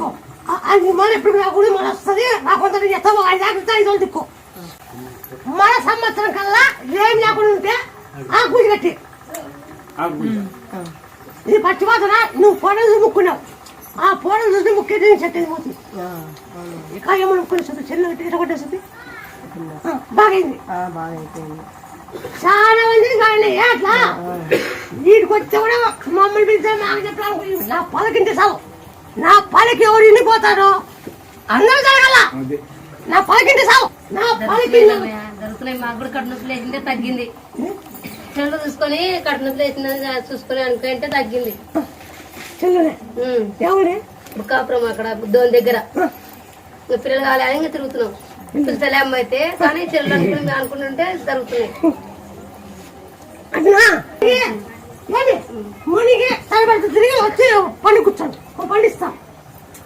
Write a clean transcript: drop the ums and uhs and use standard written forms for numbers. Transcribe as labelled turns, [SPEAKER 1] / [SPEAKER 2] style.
[SPEAKER 1] దిక్కు అది మన ఎప్పుడు కూడా మన వస్తుంది రాకుండా ఎత్తవో 5 ఆకులతో 5 రోజులు దిక్కు మన సంవత్సరం కల్లా ఏం లేకుండా ఉంటే ఆ పూజ కట్టి ఇది పచ్చిపోతున్న నువ్వు పొడలు ముక్కున్నావు ఆ పొడలు చూసి ముక్కేది చెట్టేది పోతుంది ఇక ఏమో ముక్కుని చూపి చెల్లు కట్టి ఇటగొట్టేస్తుంది బాగైంది చాలా మంది కానీ అట్లా వీటికి వస్తే కూడా మమ్మల్ని పిలిచే నాకు చెప్పాలి నా పలకింటే సాగు నా పలకి ఎవరు ఇండిపోతారో అందరూ జరగాల నా పలకింటే సాగు నా పలకి
[SPEAKER 2] జరుగుతున్నాయి మాకు కూడా కడుపు నొప్పి లేచింటే తగ్గింది చెల్లు చూసుకొని కడుపు నొప్పి లేచిందని చూసుకొని అనుకుంటే తగ్గింది
[SPEAKER 1] చెల్లునే ఎవరే
[SPEAKER 2] బుక్కాపురం అక్కడ బుద్ధోని దగ్గర పిల్లలు కావాలి ఇంకా తిరుగుతున్నాం పిల్లలే అమ్మ అయితే కానీ చెల్లు అనుకుని అనుకుంటుంటే జరుగుతున్నాయి
[SPEAKER 1] అట్లా మునిగి సరిపడి తిరిగి వచ్చి పండి కూర్చోండి పండిస్తాం